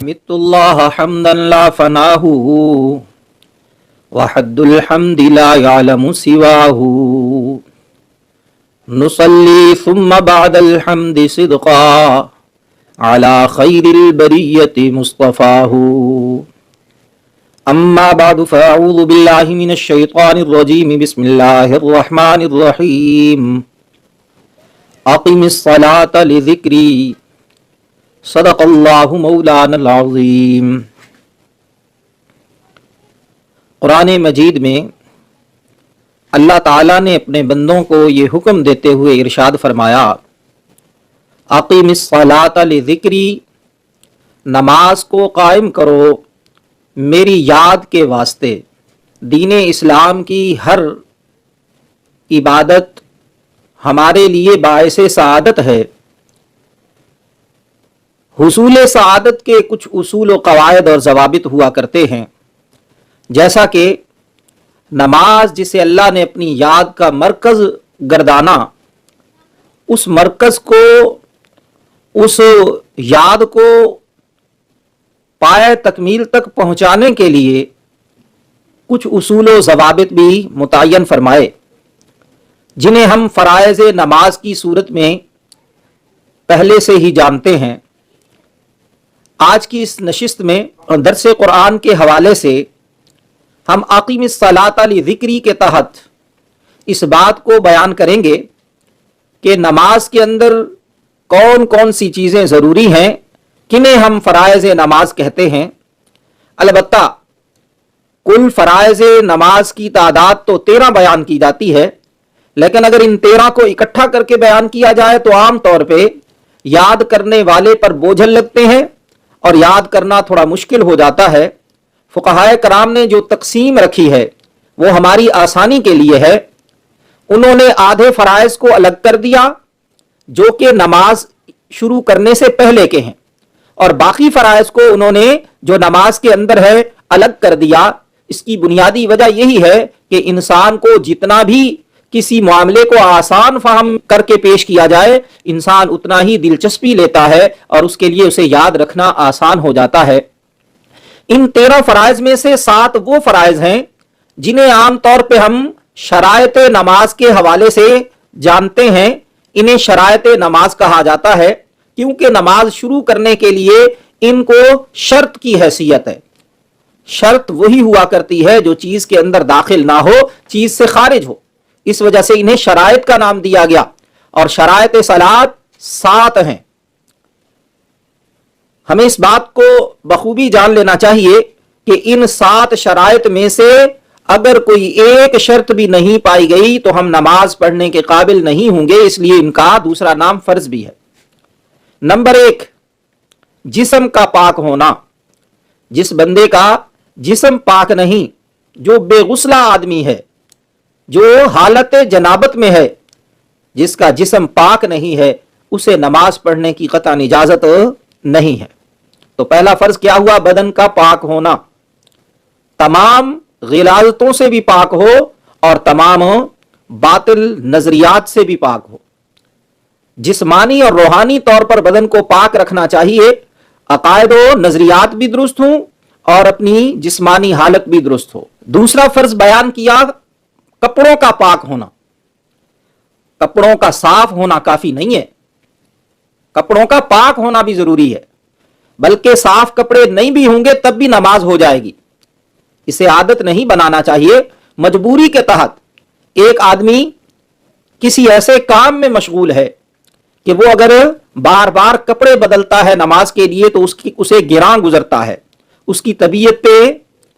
حمدت الله حمدا لا فناه وحد الحمد لا يعلم سواه نصلي ثم بعد الحمد صدقا على خير البرية مصطفاه أما بعد فأعوذ بالله من الشيطان الرجيم بسم الله الرحمن الرحيم أقم الصلاة لذكري صدق اللہ مولانا العظیم۔ قرآن مجید میں اللہ تعالیٰ نے اپنے بندوں کو یہ حکم دیتے ہوئے ارشاد فرمایا، اقیم الصلاۃ لذکری، نماز کو قائم کرو میری یاد کے واسطے۔ دین اسلام کی ہر عبادت ہمارے لیے باعث سعادت ہے۔ حصول سعادت کے کچھ اصول و قواعد اور ضوابط ہوا کرتے ہیں، جیسا کہ نماز جسے اللہ نے اپنی یاد کا مرکز گردانا، اس مرکز کو، اس یاد کو پائے تکمیل تک پہنچانے کے لیے کچھ اصول و ضوابط بھی متعین فرمائے، جنہیں ہم فرائض نماز کی صورت میں پہلے سے ہی جانتے ہیں۔ آج کی اس نشست میں درس قرآن کے حوالے سے ہم اقیم الصلاۃ لذکری کے تحت اس بات کو بیان کریں گے کہ نماز کے اندر کون کون سی چیزیں ضروری ہیں، کنہیں ہم فرائض نماز کہتے ہیں۔ البتہ کل فرائض نماز کی تعداد تو 13 بیان کی جاتی ہے، لیکن اگر ان 13 کو اکٹھا کر کے بیان کیا جائے تو عام طور پہ یاد کرنے والے پر بوجھل لگتے ہیں اور یاد کرنا تھوڑا مشکل ہو جاتا ہے۔ فقہائے کرام نے جو تقسیم رکھی ہے وہ ہماری آسانی کے لیے ہے۔ انہوں نے آدھے فرائض کو الگ کر دیا جو کہ نماز شروع کرنے سے پہلے کے ہیں، اور باقی فرائض کو انہوں نے جو نماز کے اندر ہے الگ کر دیا۔ اس کی بنیادی وجہ یہی ہے کہ انسان کو جتنا بھی کسی معاملے کو آسان فہم کر کے پیش کیا جائے، انسان اتنا ہی دلچسپی لیتا ہے اور اس کے لیے اسے یاد رکھنا آسان ہو جاتا ہے۔ ان 13 فرائض میں سے 7 وہ فرائض ہیں جنہیں عام طور پہ ہم شرائط نماز کے حوالے سے جانتے ہیں۔ انہیں شرائط نماز کہا جاتا ہے کیونکہ نماز شروع کرنے کے لیے ان کو شرط کی حیثیت ہے۔ شرط وہی ہوا کرتی ہے جو چیز کے اندر داخل نہ ہو، چیز سے خارج ہو، اس وجہ سے انہیں شرائط کا نام دیا گیا۔ اور شرائط صلاۃ 7 ہیں۔ ہمیں اس بات کو بخوبی جان لینا چاہیے کہ ان 7 شرائط میں سے اگر کوئی ایک شرط بھی نہیں پائی گئی تو ہم نماز پڑھنے کے قابل نہیں ہوں گے، اس لیے ان کا دوسرا نام فرض بھی ہے۔ نمبر 1، جسم کا پاک ہونا۔ جس بندے کا جسم پاک نہیں، جو بے غسلہ آدمی ہے، جو حالت جنابت میں ہے، جس کا جسم پاک نہیں ہے، اسے نماز پڑھنے کی قطعاً اجازت نہیں ہے۔ تو پہلا فرض کیا ہوا؟ بدن کا پاک ہونا، تمام غلاظتوں سے بھی پاک ہو اور تمام باطل نظریات سے بھی پاک ہو۔ جسمانی اور روحانی طور پر بدن کو پاک رکھنا چاہیے، عقائد و نظریات بھی درست ہوں اور اپنی جسمانی حالت بھی درست ہو۔ دوسرا فرض بیان کیا کپڑوں کا پاک ہونا۔ کپڑوں کا صاف ہونا کافی نہیں ہے، کپڑوں کا پاک ہونا بھی ضروری ہے، بلکہ صاف کپڑے نہیں بھی ہوں گے تب بھی نماز ہو جائے گی۔ اسے عادت نہیں بنانا چاہیے۔ مجبوری کے تحت ایک آدمی کسی ایسے کام میں مشغول ہے کہ وہ اگر بار بار کپڑے بدلتا ہے نماز کے لیے تو اسے گراں گزرتا ہے، اس کی طبیعت پہ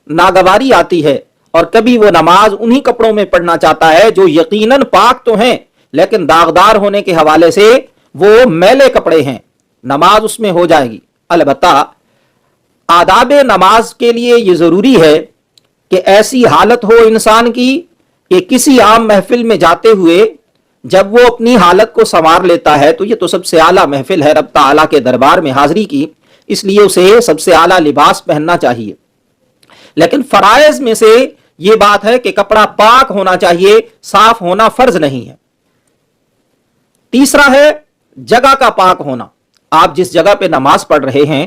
ناگواری آتی ہے، اور کبھی وہ نماز انہی کپڑوں میں پڑھنا چاہتا ہے جو یقیناً پاک تو ہیں لیکن داغدار ہونے کے حوالے سے وہ میلے کپڑے ہیں، نماز اس میں ہو جائے گی۔ البتہ آداب نماز کے لیے یہ ضروری ہے کہ ایسی حالت ہو انسان کی کہ کسی عام محفل میں جاتے ہوئے جب وہ اپنی حالت کو سنوار لیتا ہے تو یہ تو سب سے اعلیٰ محفل ہے رب تعالیٰ کے دربار میں حاضری کی، اس لیے اسے سب سے اعلیٰ لباس پہننا چاہیے۔ لیکن فرائض میں سے یہ بات ہے کہ کپڑا پاک ہونا چاہیے، صاف ہونا فرض نہیں ہے۔ تیسرا ہے جگہ کا پاک ہونا۔ آپ جس جگہ پہ نماز پڑھ رہے ہیں